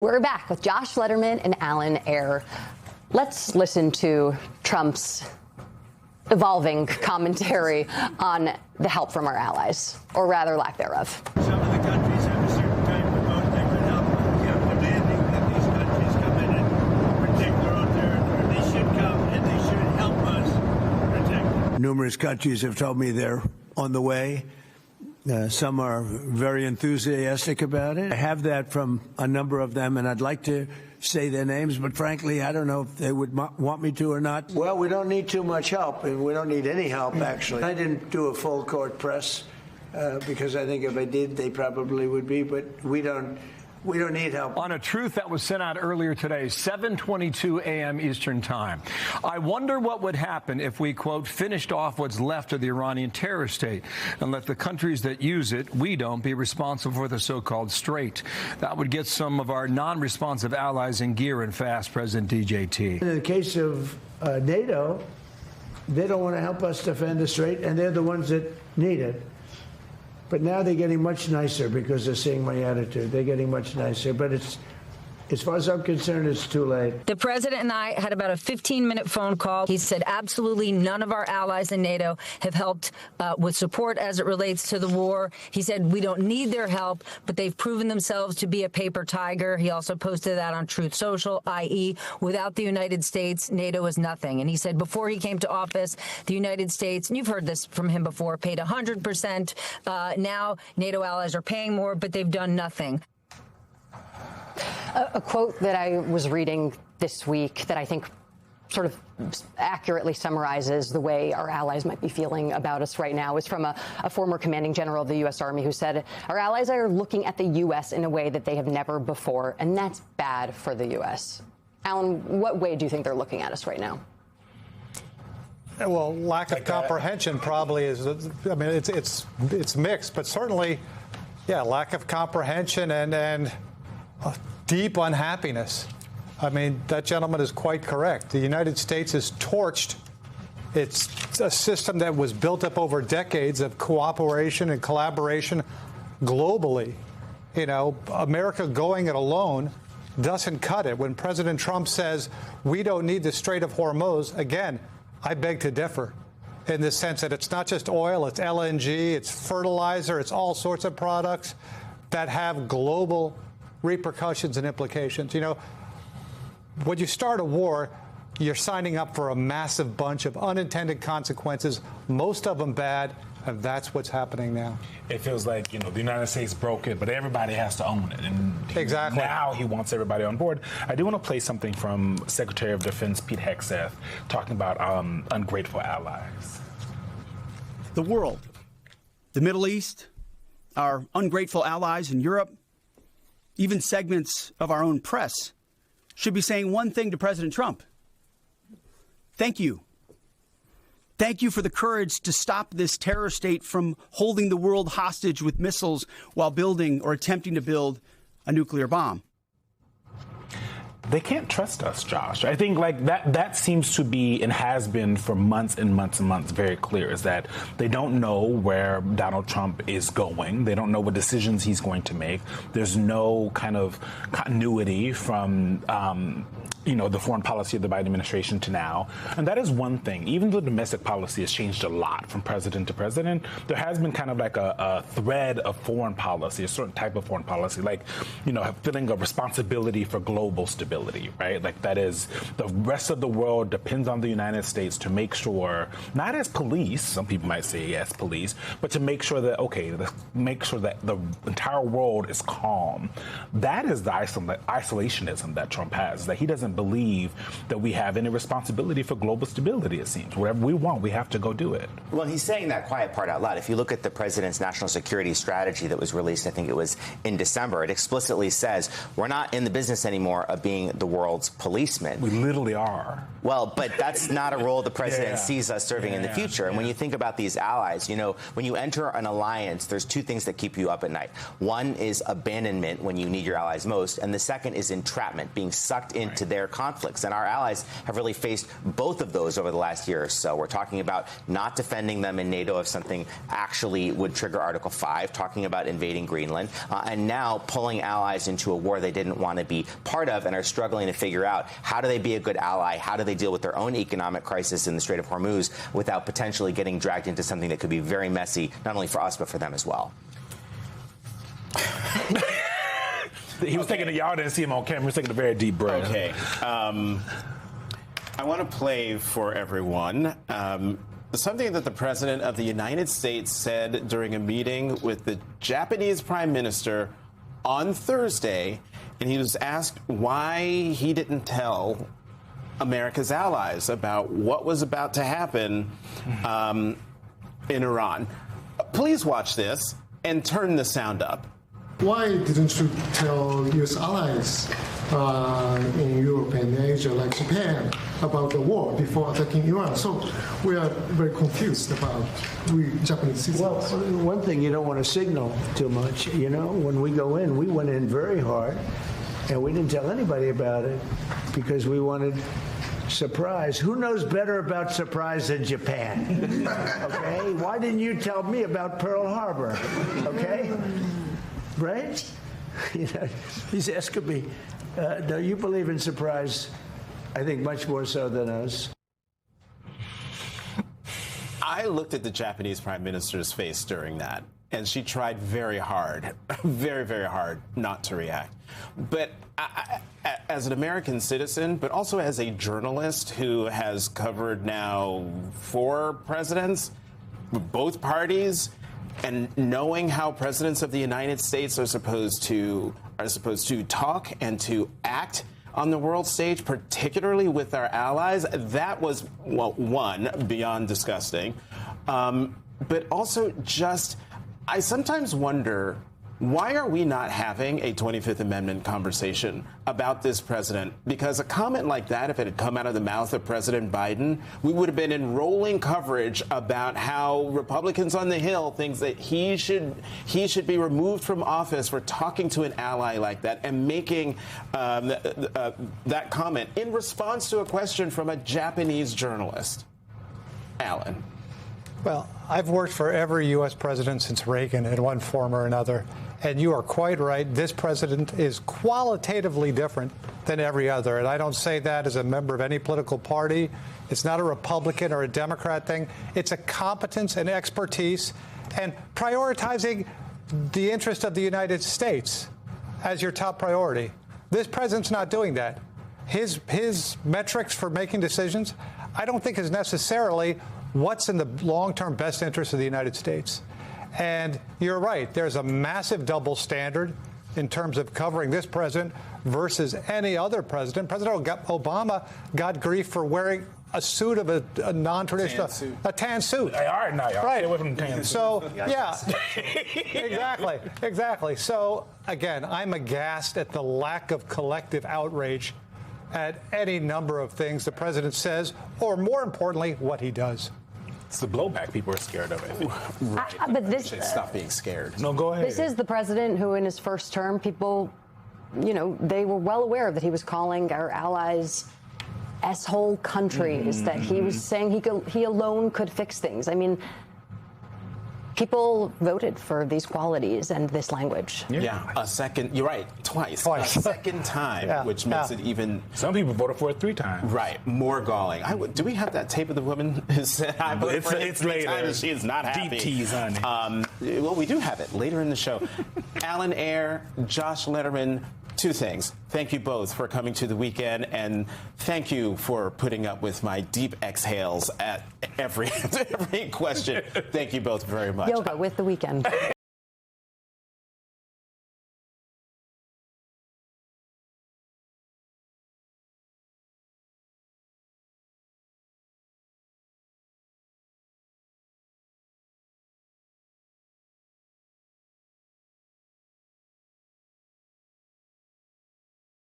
We're back with Josh Lederman and Alan Ayre. Let's listen to Trump's evolving commentary on the help from our allies, or rather lack thereof. Some of the countries have a certain type of vote that could help. We are demanding that these countries come in and protect their own territory. They should come and they should help us protect. Numerous countries have told me they're on the way. Some are very enthusiastic about it. I have that from a number of them, and I'd like to say their names, but frankly, I don't know if they would want me to or not. Well, we don't need too much help, and we don't need any help, actually. I didn't do a full court press because I think if I did, they probably would be, but we don't need help. On a truth that was sent out earlier today, 7:22 a.m. Eastern Time. I wonder what would happen if we, quote, finished off what's left of the Iranian terror state and let the countries that use it, we don't, be responsible for the so-called strait. That would get some of our non-responsive allies in gear and fast, President DJT. In the case of NATO, they don't want to help us defend the strait, and they're the ones that need it. But now they're getting much nicer because they're seeing my attitude. They're getting much nicer. But it's, as far as I'm concerned, it's too late. The president and I had about a 15-minute phone call. He said absolutely none of our allies in NATO have helped with support as it relates to the war. He said we don't need their help, but they've proven themselves to be a paper tiger. He also posted that on Truth Social, i.e., without the United States, NATO is nothing. And he said before he came to office, the United States, and you've heard this from him before, paid 100%. Now NATO allies are paying more, but they've done nothing. A quote that I was reading this week that I think sort of accurately summarizes the way our allies might be feeling about us right now is from a former commanding general of the U.S. Army who said, our allies are looking at the U.S. in a way that they have never before, and that's bad for the U.S. Alan, what way do you think they're looking at us right now? Well, lack of comprehension probably is, I mean, it's mixed, but certainly, yeah, lack of comprehension and deep unhappiness. I mean, that gentleman is quite correct. The United States is torched. It's a system that was built up over decades of cooperation and collaboration globally. You know, America going it alone doesn't cut it. When President Trump says we don't need the Strait of Hormuz, again, I beg to differ in the sense that it's not just oil, it's LNG, it's fertilizer, it's all sorts of products that have global repercussions and implications. You know, when you start a war, you're signing up for a massive bunch of unintended consequences, most of them bad, and that's what's happening now. It feels like, you know, the United States broke it, but everybody has to own it. And exactly. Now he wants everybody on board. I do want to play something from Secretary of Defense Pete Hegseth talking about ungrateful allies. The world, the Middle East, our ungrateful allies in Europe, even segments of our own press should be saying one thing to President Trump. Thank you. Thank you for the courage to stop this terror state from holding the world hostage with missiles while building or attempting to build a nuclear bomb. They can't trust us, Josh. I think like that seems to be and has been for months and months and months very clear, is that they don't know where Donald Trump is going. They don't know what decisions he's going to make. There's no kind of continuity from the foreign policy of the Biden administration to now. And that is one thing. Even though domestic policy has changed a lot from president to president, there has been kind of like a thread of foreign policy, a certain type of foreign policy, like, feeling a responsibility for global stability, right? Like that is the rest of the world depends on the United States to make sure, not as police, some people might say as police, but to make sure that, make sure that the entire world is calm. That is the isolationism that Trump has, that he doesn't believe that we have any responsibility for global stability, it seems. Whatever we want, we have to go do it. Well, he's saying that quiet part out loud. If you look at the president's national security strategy that was released, I think it was in December, it explicitly says we're not in the business anymore of being the world's policeman. We literally are. Well, but that's not a role the president sees us serving in the future. And when you think about these allies, when you enter an alliance, there's two things that keep you up at night. One is abandonment when you need your allies most, and the second is entrapment, being sucked into their prior conflicts. And our allies have really faced both of those over the last year or so. We're talking about not defending them in NATO if something actually would trigger Article 5, talking about invading Greenland, and now pulling allies into a war they didn't want to be part of and are struggling to figure out how do they be a good ally, how do they deal with their own economic crisis in the Strait of Hormuz without potentially getting dragged into something that could be very messy, not only for us, but for them as well. He was taking y'all didn't see him on camera. He was taking a very deep breath. Okay. I want to play for everyone something that the President of the United States said during a meeting with the Japanese Prime Minister on Thursday, and he was asked why he didn't tell America's allies about what was about to happen in Iran. Please watch this and turn the sound up. Why didn't you tell U.S. allies in Europe and Asia, like Japan, about the war before attacking Iran? So we are very confused about we Japanese citizens. Well, one thing, you don't want to signal too much. You know, when we go in, we went in very hard, and we didn't tell anybody about it because we wanted surprise. Who knows better about surprise than Japan? Okay? Why didn't you tell me about Pearl Harbor? Okay? Right? You know, he's asking me, no, you believe in surprise, I think, much more so than us. I looked at the Japanese Prime Minister's face during that, and she tried very hard, very, very hard not to react. But as an American citizen, but also as a journalist who has covered now 4 presidents, both parties, and knowing how presidents of the United States are supposed to talk and to act on the world stage, particularly with our allies, that was, well, one, beyond disgusting. But also just, I sometimes wonder, why are we not having a 25th Amendment conversation about this president? Because a comment like that, if it had come out of the mouth of President Biden, we would have been in rolling coverage about how Republicans on the Hill think that he should be removed from office for talking to an ally like that and making that comment in response to a question from a Japanese journalist. Alan. Well, I've worked for every U.S. president since Reagan in one form or another. And you are quite right. This president is qualitatively different than every other. And I don't say that as a member of any political party. It's not a Republican or a Democrat thing. It's a competence and expertise and prioritizing the interest of the United States as your top priority. This president's not doing that. His metrics for making decisions, I don't think is necessarily what's in the long-term best interest of the United States. And you're right, there's a massive double standard in terms of covering this president versus any other president. President Obama got grief for wearing a suit of a non-traditional, a tan suit. All right, now, y'all. Right. Stay away from the tan suit. So, yeah, exactly. So, again, I'm aghast at the lack of collective outrage at any number of things the president says, or more importantly, what he does. It's the blowback people are scared of, I think. Right. But this Stop being scared. No, go ahead. This is the president who, in his first term, people, you know, they were well aware that he was calling our allies S-hole countries, that he was saying he alone could fix things. I mean, people voted for these qualities and this language. Yeah, a second. You're right, twice. A second time, which makes it even. Some people voted for it 3 times. Right, more galling. Do we have that tape of the woman who said I voted for it it's 3 later. times? She is not happy. Deep tease, honey. Well, we do have it later in the show. Alan Ayer, Josh Letterman. 2 things. Thank you both for coming to the weekend, and thank you for putting up with my deep exhales at every question. Thank you both very much. Yoga with the weekend.